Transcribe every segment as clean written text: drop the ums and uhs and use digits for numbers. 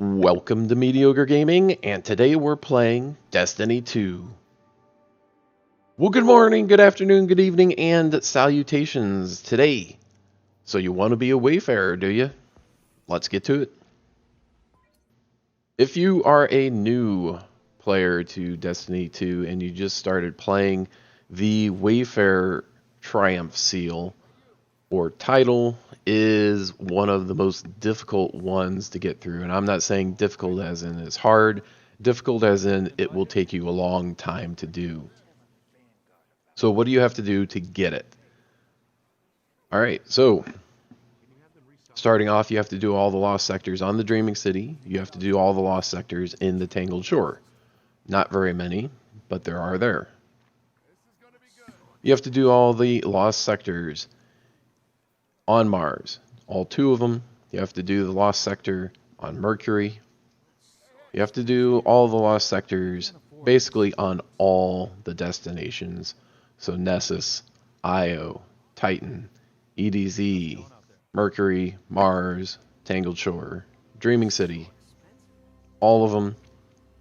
Welcome to Mediocre Gaming, and today we're playing Destiny 2. Well, good morning, good afternoon, good evening, and salutations today. So you want to be a Wayfarer, do you? Let's get to it. If you are a new player to Destiny 2 and you just started playing, the Wayfarer Triumph Seal or title is one of the most difficult ones to get through. And I'm not saying difficult as in it's hard, difficult as in it will take you a long time to do. So what do you have to do to get it? All right, so starting off, you have to do all the lost sectors on the Dreaming City. You have to do all the lost sectors in the Tangled Shore. Not very many, but there are there. You have to do all the lost sectors on Mars, all 2 of them. You have to do the lost sector on Mercury. You have to do all the lost sectors basically on all the destinations. So Nessus, Io, Titan, EDZ, Mercury, Mars, Tangled Shore, Dreaming City. All of them.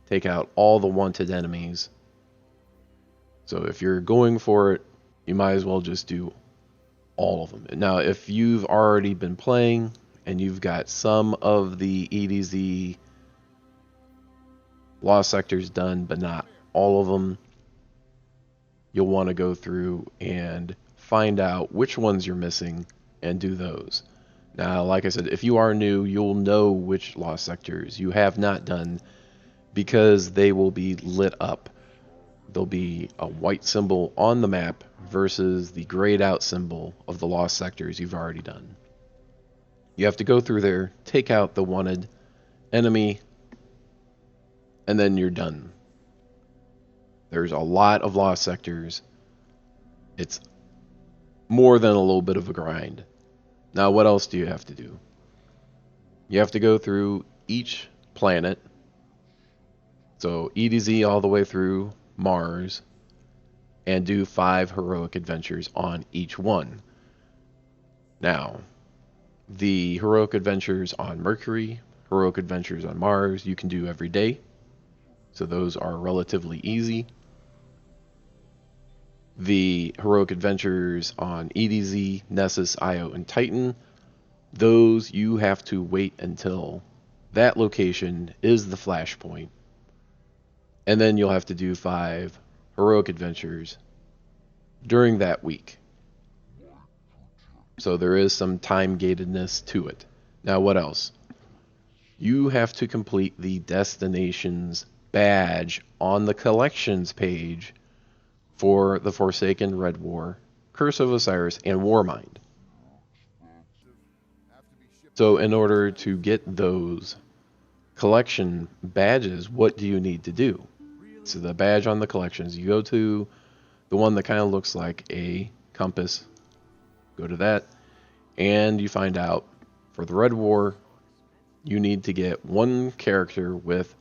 Take out all the wanted enemies. So if you're going for it, you might as well just do all of them. Now, if you've already been playing and you've got some of the EDZ lost sectors done, but not all of them, you'll want to go through and find out which ones you're missing and do those. Now, like I said, if you are new, you'll know which lost sectors you have not done because they will be lit up. There'll be a white symbol on the map versus the grayed out symbol of the lost sectors you've already done. You have to go through there, take out the wanted enemy, and then you're done. There's a lot of lost sectors. It's more than a little bit of a grind. Now, what else do you have to do? You have to go through each planet. So EDZ all the way through Mars, and do 5 heroic adventures on each one. Now, the heroic adventures on Mercury, heroic adventures on Mars, you can do every day. So those are relatively easy. The heroic adventures on EDZ, Nessus, Io, and Titan, those you have to wait until that location is the flashpoint. And then you'll have to do 5 heroic adventures during that week. So there is some time gatedness to it. Now, what else? You have to complete the destinations badge on the collections page for the Forsaken Red War, Curse of Osiris, and Warmind. So in order to get those collection badges, what do you need to do? So the badge on the collections, you go to the one that kind of looks like a compass, go to that, and you find out for the Red War, you need to get 1 character with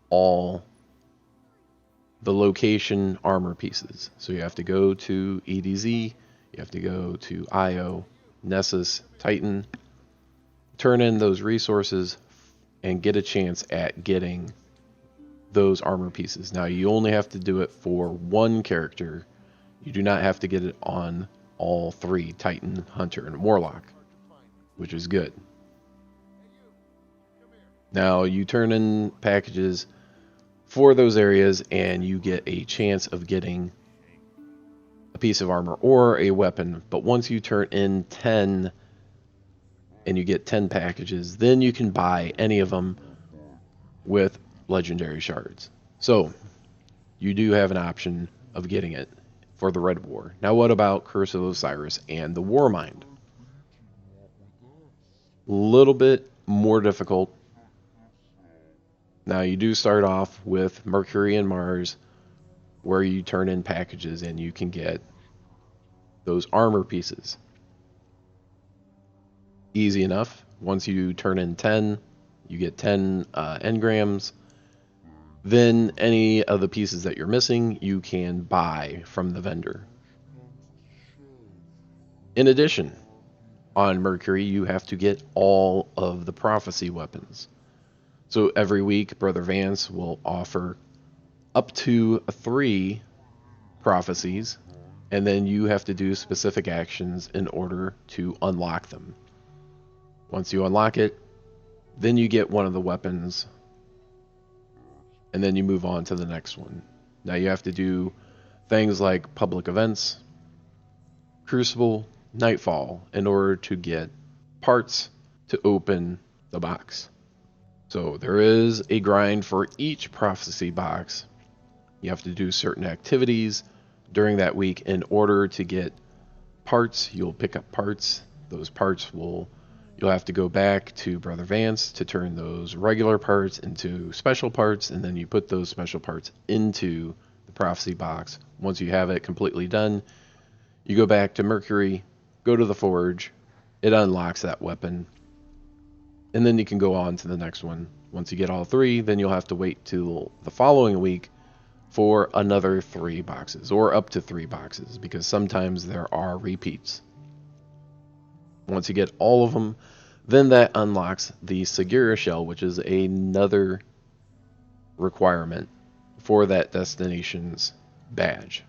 all the location armor pieces. So you have to go to EDZ, you have to go to Io, Nessus, Titan, turn in those resources, and get a chance at getting those armor pieces. Now, you only have to do it for 1 character. You do not have to get it on all 3, Titan, Hunter, and Warlock, which is good. Now, you turn in packages for those areas, and you get a chance of getting a piece of armor or a weapon. But once you turn in 10 and you get 10 packages, then you can buy any of them with legendary shards. So you do have an option of getting it for the Red War. Now, what about Curse of Osiris and the Warmind? A little bit more difficult. Now, you do start off with Mercury and Mars, where you turn in packages and you can get those armor pieces. Easy enough. Once you turn in 10, you get 10 engrams. Then any of the pieces that you're missing, you can buy from the vendor. In addition, on Mercury, you have to get all of the prophecy weapons. So every week, Brother Vance will offer up to 3 prophecies, and then you have to do specific actions in order to unlock them. Once you unlock it, then you get one of the weapons, and then you move on to the next one. Now you have to do things like public events, Crucible, Nightfall, in order to get parts to open the box. So there is a grind for each prophecy box. You have to do certain activities during that week in order to get parts. You'll pick up parts. Those parts you'll have to go back to Brother Vance to turn those regular parts into special parts, and then you put those special parts into the prophecy box. Once you have it completely done, you go back to Mercury, go to the forge, it unlocks that weapon, and then you can go on to the next one. Once you get all 3, then you'll have to wait till the following week for another 3 boxes, or up to 3 boxes, because sometimes there are repeats. Once you get all of them, then that unlocks the Segura shell, which is another requirement for that destination's badge.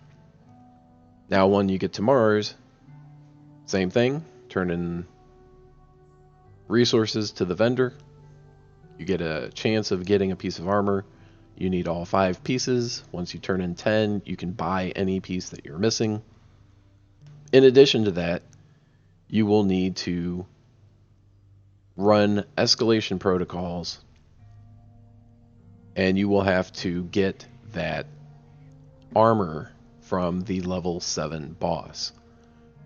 Now, when you get to Mars, same thing, turn in resources to the vendor. You get a chance of getting a piece of armor. You need all 5 pieces. Once you turn in 10, you can buy any piece that you're missing. In addition to that, you will need to run escalation protocols, and you will have to get that armor from the level 7 boss.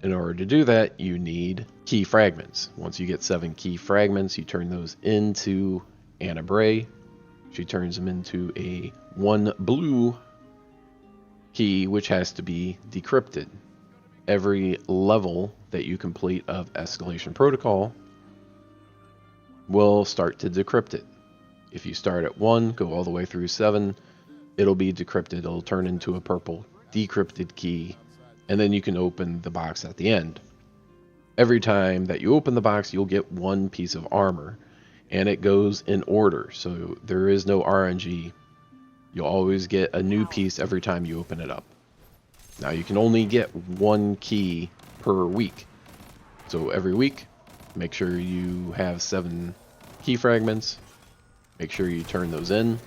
In order to do that, you need key fragments. Once you get 7 key fragments, you turn those into Anna Bray. She turns them into a 1 blue key, which has to be decrypted. Every level that you complete of escalation protocol will start to decrypt it. If you start at 1, go all the way through 7, it'll be decrypted. It'll turn into a purple decrypted key, and then you can open the box at the end. Every time that you open the box, you'll get 1 piece of armor, and it goes in order, so there is no RNG. You'll always get a new piece every time you open it up. Now, you can only get 1 key per week, so every week, make sure you have 7 key fragments, make sure you turn those in,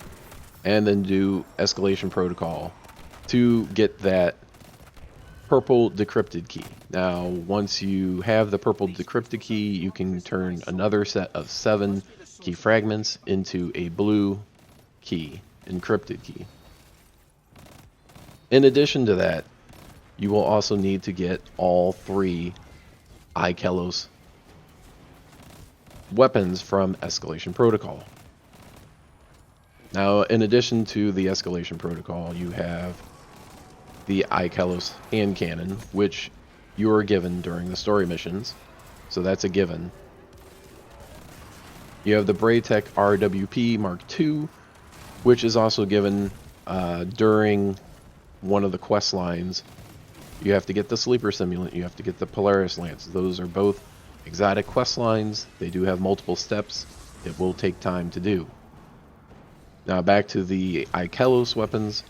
and then do escalation protocol to get that purple decrypted key. Now, once you have the purple decrypted key, you can turn another set of 7 key fragments into a blue key, encrypted key. In addition to that, you will also need to get all 3 Ikelos weapons from escalation protocol. Now, in addition to the escalation protocol, you have the Ikelos hand cannon, which you are given during the story missions, so that's a given. You have the Braytech RWP Mark II, which is also given during one of the quest lines. You have to get the Sleeper Simulant, you have to get the Polaris Lance. Those are both exotic quest lines. They do have multiple steps. It will take time to do. Now, back to the Ikelos weapons.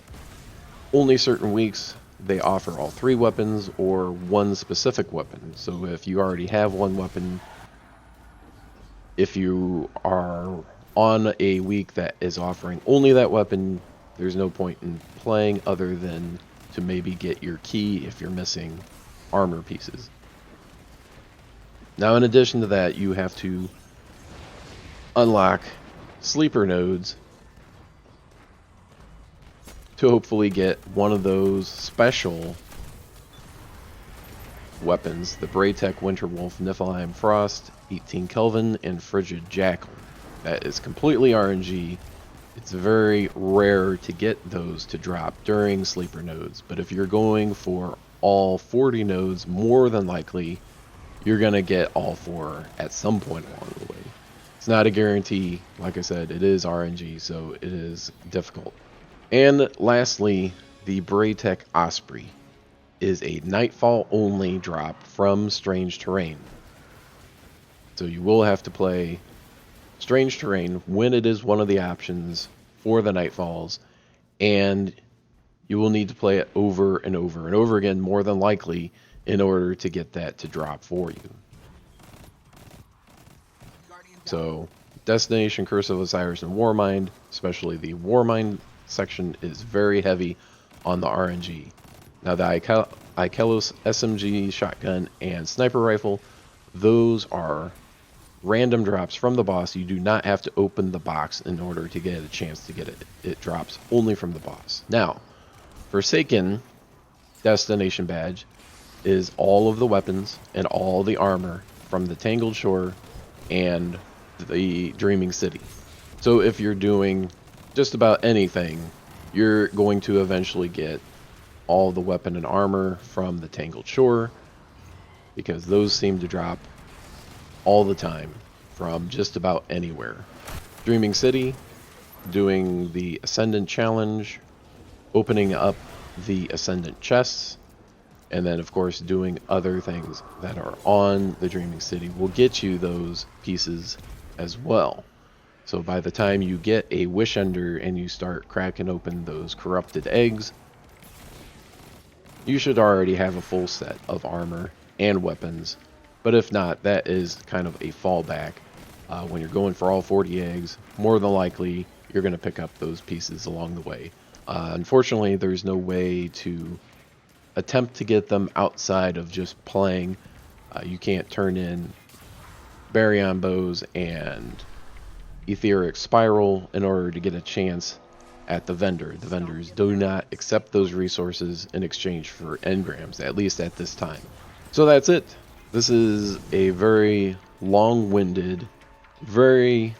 Only certain weeks they offer all 3 weapons or 1 specific weapon. So if you already have 1 weapon, if you are on a week that is offering only that weapon, there's no point in playing other than to maybe get your key if you're missing armor pieces. Now, in addition to that, you have to unlock sleeper nodes to hopefully get one of those special weapons, the Braytech Winterwolf Niflheim Frost, 18 Kelvin, and Frigid Jackal. That is completely RNG. It's very rare to get those to drop during sleeper nodes, but if you're going for all 40 nodes, more than likely you're going to get all 4 at some point along the way. It's not a guarantee. Like I said, it is RNG, so it is difficult. And lastly, the Braytech Osprey is a Nightfall only drop from Strange Terrain. So you will have to play strange terrain when it is one of the options for the Nightfalls, and you will need to play it over and over and over again, more than likely, in order to get that to drop for you. So, Destination Curse of Osiris and Warmind, especially the Warmind section, is very heavy on the RNG. Now, the Ikelos SMG shotgun and sniper rifle, those are random drops from the boss. You do not have to open the box in order to get a chance to get it. It drops only from the boss. Now, Forsaken Destination Badge is all of the weapons and all the armor from the Tangled Shore and the Dreaming City. So if you're doing just about anything, you're going to eventually get all the weapon and armor from the Tangled Shore, because those seem to drop all the time from just about anywhere. Dreaming City, doing the Ascendant Challenge, opening up the Ascendant chests, and then of course doing other things that are on the Dreaming City will get you those pieces as well. So by the time you get a Wish Ender and you start cracking open those corrupted eggs, you should already have a full set of armor and weapons. But if not, that is kind of a fallback. When you're going for all 40 eggs, more than likely you're going to pick up those pieces along the way. Unfortunately, there's no way to attempt to get them outside of just playing. You can't turn in Baryon Bows and Etheric Spiral in order to get a chance at the vendor. The vendors do not accept those resources in exchange for engrams, at least at this time. So that's it. This is a very long-winded, very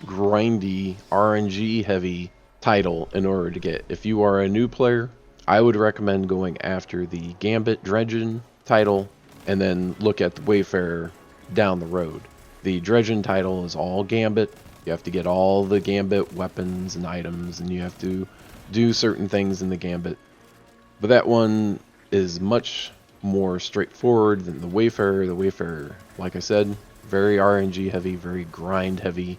grindy, RNG heavy title in order to get. If you are a new player, I would recommend going after the Gambit Dredgen title and then look at the Wayfarer down the road. The Dredgen title is all Gambit. You have to get all the Gambit weapons and items, and you have to do certain things in the Gambit. But that one is much more straightforward than the Wayfarer. The Wayfarer, like I said, very RNG heavy, very grind heavy.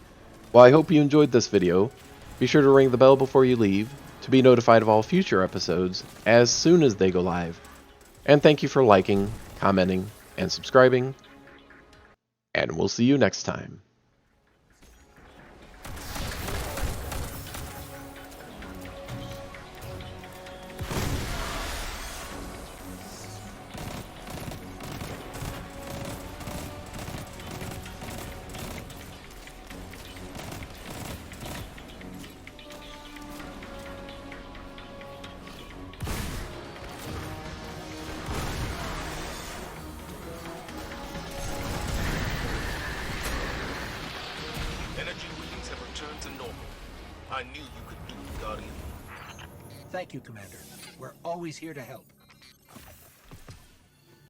Well, I hope you enjoyed this video. Be sure to ring the bell before you leave to be notified of all future episodes as soon as they go live. And thank you for liking, commenting, and subscribing. And we'll see you next time. Energy readings have returned to normal. I knew you could do it, Guardian. Thank you, Commander. We're always here to help.